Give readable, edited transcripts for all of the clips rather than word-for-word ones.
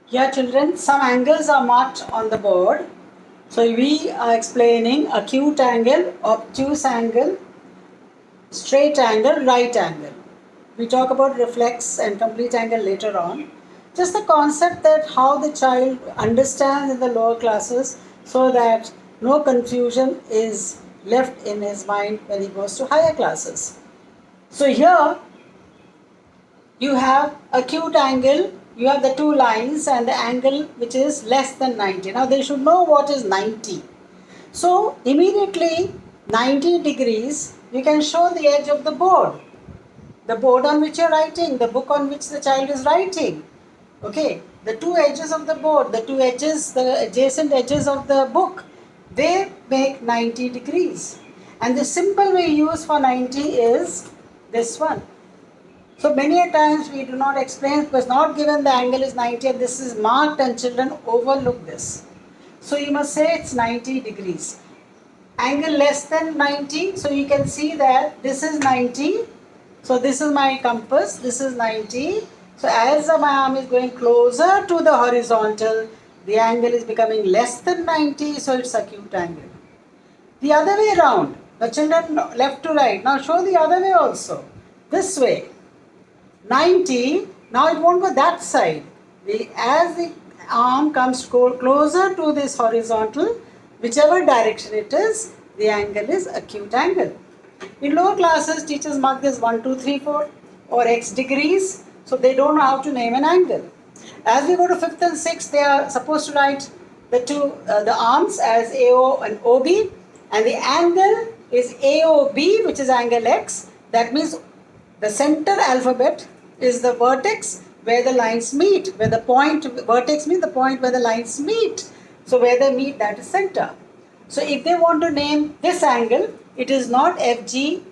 Here children, some angles are marked on the board. So we are explaining acute angle, obtuse angle, straight angle, right angle. We talk about reflex and complete angle later on. Just the concept that how the child understands in the lower classes so that no confusion is left in his mind when he goes to higher classes. So here you have acute angle, you have the two lines and the angle which is less than 90. Now they should know what is 90. So immediately 90 degrees you can show the edge of the board on which you're writing, the book on which the child is writing. Okay, the two edges of the board, the two edges, the adjacent edges of the book, they make 90 degrees. And the symbol we use for 90 is this one. So many a times we do not explain because not given the angle is 90 and this is marked and children overlook this. So you must say it's 90 degrees. Angle less than 90, so you can see that this is 90. So this is my compass, this is 90. So as my arm is going closer to the horizontal, the angle is becoming less than 90, so it's acute angle. The other way around, the children left to right. Now show the other way also. This way. 90, now it won't go that side. As the arm comes closer to this horizontal, whichever direction it is, the angle is acute angle. In lower classes, teachers mark this 1, 2, 3, 4 or x degrees, so they don't know how to name an angle. As we go to 5th and 6th, they are supposed to write the arms as AO and OB, and the angle is AOB, which is angle x. That means the center alphabet is the vertex where the lines meet, where the point, vertex means the point where the lines meet. So where they meet, that is center. So if they want to name this angle, it is not FGE,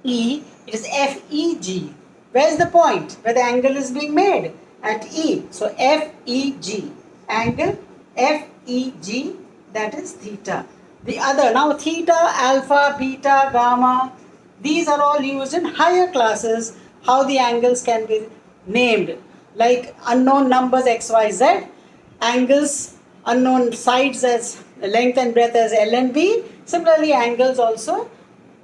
it is FEG. Where is the point where the angle is being made? At E. So FEG, angle FEG, that is theta. The other, now theta, alpha, beta, gamma, these are all used in higher classes, how the angles can be named. Like unknown numbers XYZ, angles, unknown sides as length and breadth as L and B. Similarly, angles also,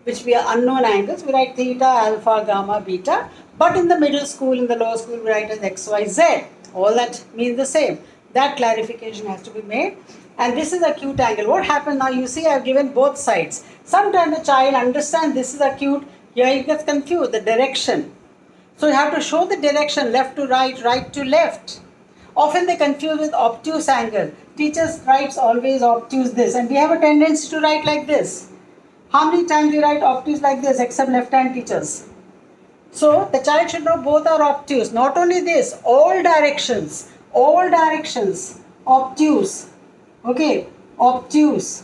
which we are unknown angles, we write theta, alpha, gamma, beta. But in the middle school, in the lower school, we write as XYZ. All that means the same. That clarification has to be made. And this is acute angle. What happens now? You see, I have given both sides. Sometimes the child understands this is acute. Here he gets confused, the direction. So you have to show the direction, left to right, right to left. Often they confuse with obtuse angle. Teachers writes always obtuse this, and we have a tendency to write like this. How many times we write obtuse like this except left-hand teachers? So the child should know both are obtuse. Not only this, all directions, obtuse. Okay, obtuse.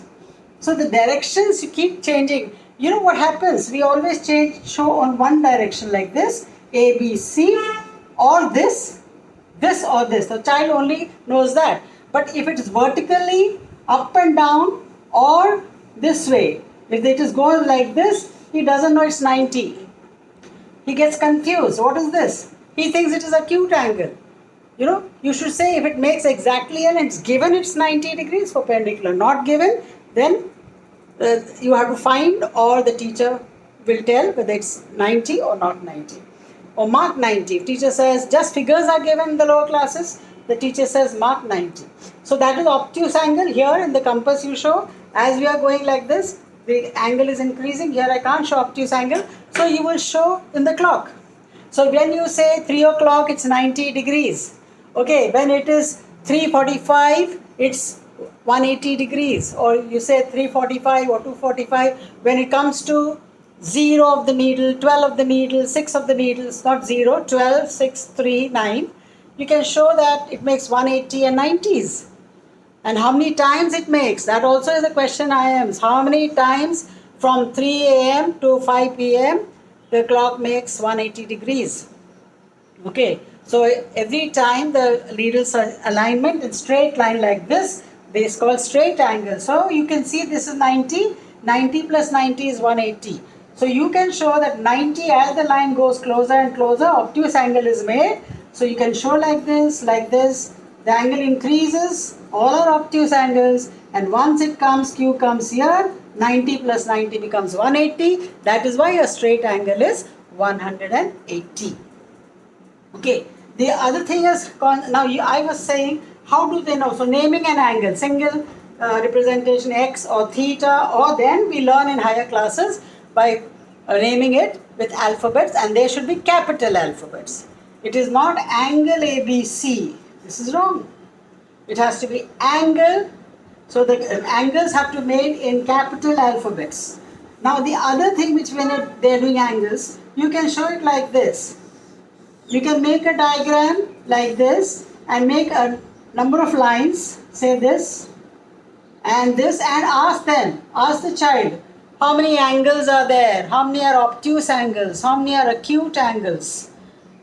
So the directions you keep changing. You know what happens? We always show on one direction like this, A, B, C, or this or this. The child only knows that. But if it is vertically, up and down, or this way, if it is going like this, he doesn't know it's 90. He gets confused. What is this? He thinks it is acute angle. You know, you should say if it makes exactly and it's given it's 90 degrees perpendicular. Not given, then you have to find or the teacher will tell whether it's 90 or not 90. Or mark 90. If teacher says just figures are given in the lower classes, the teacher says mark 90. So that is obtuse angle. Here in the compass you show, as we are going like this, the angle is increasing. Here I can't show obtuse angle. So you will show in the clock. So when you say 3 o'clock, it's 90 degrees. Okay, when it is 3:45, it's 180 degrees. Or you say 3:45 or 2:45. When it comes to 0 of the needle, 12 of the needle, 6 of the needles, not 0, 12, 6, 3, 9. You can show that it makes 180 and 90s. And how many times it makes? That also is a question I am. How many times from 3 a.m. to 5 p.m. the clock makes 180 degrees? Okay, so every time the needles are alignment in straight line like this, this is called straight angle. So you can see this is 90, 90 plus 90 is 180. So you can show that 90 as the line goes closer and closer, obtuse angle is made. So you can show like this, the angle increases, all are obtuse angles, and once it comes, Q comes here, 90 plus 90 becomes 180. That is why a straight angle is 180. Okay, the other thing is, I was saying, how do they know? So naming an angle, single representation x or theta, or then we learn in higher classes by naming it with alphabets, and they should be capital alphabets. It is not angle ABC. This is wrong. It has to be angle. So the angles have to be made in capital alphabets. Now the other thing which when they are doing angles, you can show it like this. You can make a diagram like this and make a number of lines, say this and this, and ask the child, how many angles are there? How many are obtuse angles? How many are acute angles?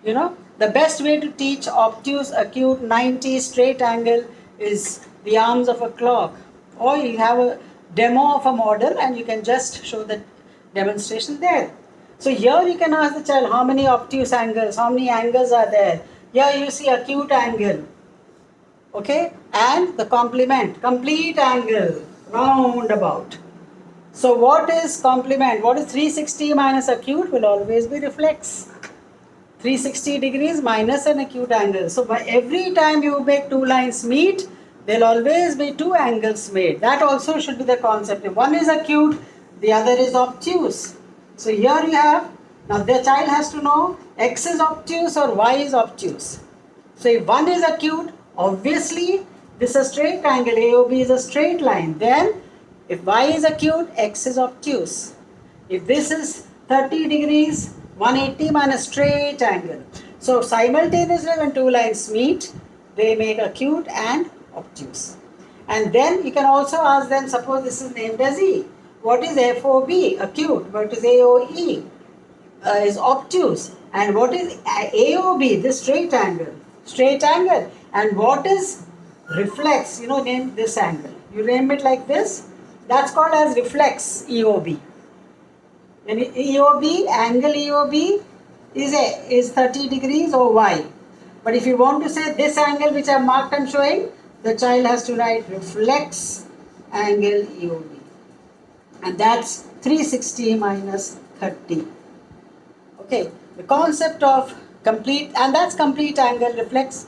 You know, the best way to teach obtuse, acute, 90, straight angle is the arms of a clock. Or you have a demo of a model and you can just show the demonstration there. So here you can ask the child how many obtuse angles, how many angles are there. Here you see acute angle. Okay, and the complement, complete angle, roundabout. So what is complement? What is 360 minus acute? Will always be reflex. 360 degrees minus an acute angle. So by every time you make two lines meet, there will always be two angles made. That also should be the concept. If one is acute, the other is obtuse. So here you have, now the child has to know x is obtuse or y is obtuse. So if one is acute, obviously this is a straight angle, AOB is a straight line. Then if y is acute, x is obtuse. If this is 30 degrees, 180 minus straight angle. So simultaneously when two lines meet, they make acute and obtuse. And then you can also ask them, suppose this is named as E. What is FOB? Acute. What is AOE? Is obtuse. And what is AOB? This straight angle. Straight angle. And what is reflex? You know, name this angle. You name it like this. That's called as reflex, EOB. And EOB, angle EOB is 30 degrees or Y. But if you want to say this angle which I marked and showing, the child has to write reflex angle EOB. And that's 360 minus 30. Okay, the concept of complete, and that's complete angle reflex.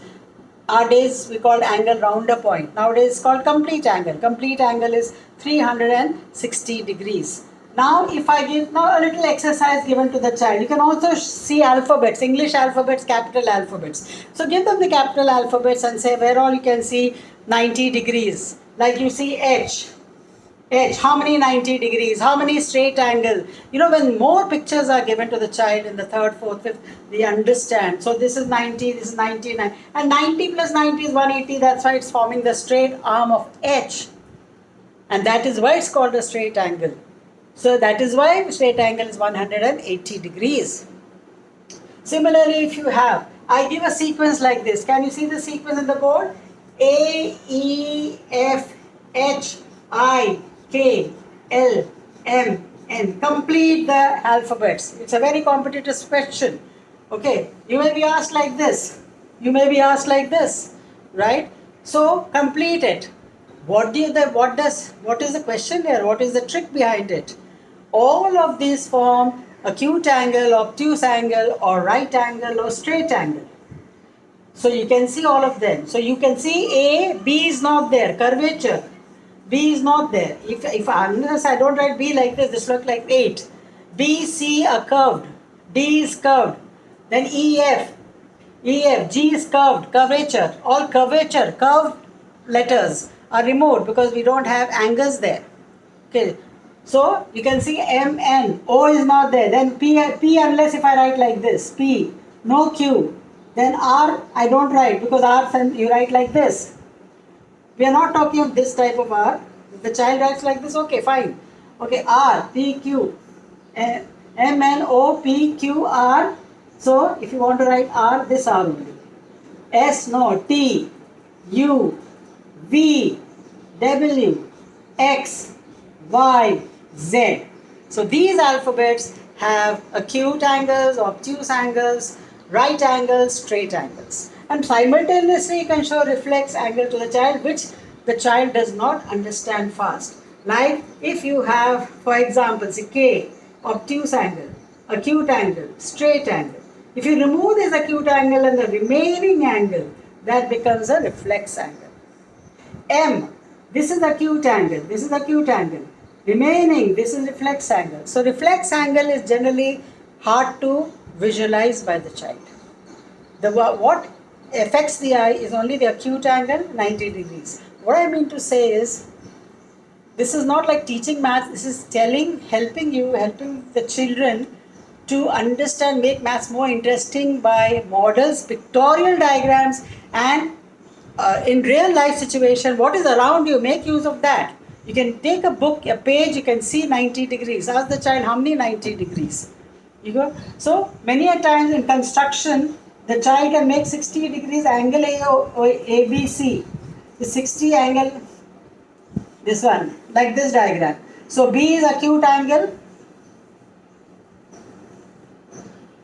Our days we called angle rounder point. Nowadays it's called complete angle. Complete angle is 360 degrees. Now if I give now a little exercise given to the child, you can also see alphabets, English alphabets, capital alphabets. So give them the capital alphabets and say where all you can see 90 degrees. Like you see H. H, how many 90 degrees, how many straight angle. You know, when more pictures are given to the child in the third, fourth, fifth, they understand. So this is 90, this is 99. And 90 plus 90 is 180, that's why it's forming the straight arm of H. And that is why it's called a straight angle. So that is why straight angle is 180 degrees. Similarly, if you have, I give a sequence like this. Can you see the sequence in the board? A, E, F, H, I, K, L, M, N. Complete the alphabets. It's a very competitive question. Okay, you may be asked like this. You may be asked like this, right? So complete it. What is the question here? What is the trick behind it? All of these form acute angle, obtuse angle, or right angle, or straight angle. So you can see all of them. So you can see A, B is not there, curvature. B is not there. Unless I don't write B like this looks like 8. B, C are curved. D is curved. Then E, F, G is curved, curvature. All curvature, curved letters are removed because we don't have angles there. Okay. So you can see M, N, O is not there. Then P unless if I write like this, P, no Q. Then R, I don't write because R you write like this. We are not talking of this type of R. If the child writes like this, okay, fine. Okay, R, P, Q, M, N, O, P, Q, R. So if you want to write R, this R only. S, no, T, U, V, W, X, Y, Z. So these alphabets have acute angles, obtuse angles, right angles, straight angles. and simultaneously you can show reflex angle to the child, which the child does not understand fast. Like if you have, for example, say K, obtuse angle, acute angle, straight angle. If you remove this acute angle and the remaining angle, that becomes a reflex angle. M, this is acute angle, this is acute angle. Remaining, this is reflex angle. So reflex angle is generally hard to visualize by the child. What affects the eye is only the acute angle, 90 degrees. What I mean to say is, this is not like teaching maths, this is helping the children to understand, make maths more interesting by models, pictorial diagrams, and in real life situation, what is around you, make use of that. You can take a book, a page, you can see 90 degrees. Ask the child how many 90 degrees. You go. So many a times in construction, the child can make 60 degrees angle ABC. The 60 angle, this one, like this diagram. So B is acute angle.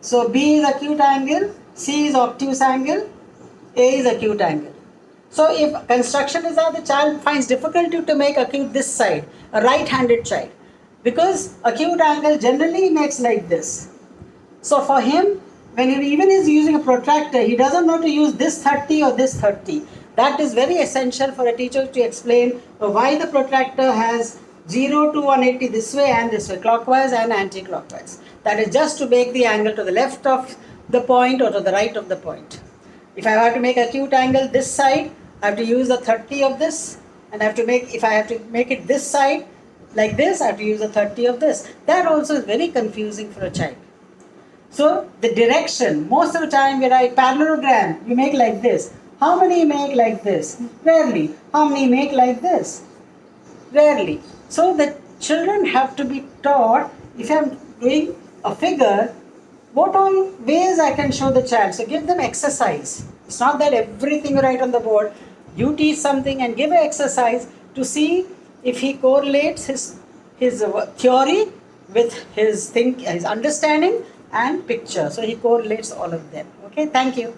So B is acute angle, C is obtuse angle, A is acute angle. So if construction is how the child finds difficulty to make acute this side, a right-handed child, because acute angle generally makes like this. So for him, when he even is using a protractor, he doesn't know to use this 30 or this 30. That is very essential for a teacher to explain why the protractor has 0 to 180 this way and this way, clockwise and anti-clockwise. That is just to make the angle to the left of the point or to the right of the point. If I have to make acute angle this side, I have to use the 30 of this, and if I have to make it this side like this, I have to use the 30 of this. That also is very confusing for a child. So the direction, most of the time we write parallelogram, you make like this. How many make like this? Rarely. How many make like this? Rarely. So the children have to be taught, if I am doing a figure, what all ways I can show the child. So give them exercise. It's not that everything you write on the board. You teach something and give an exercise to see if he correlates his theory with his understanding and picture. So he correlates all of them. Okay, thank you.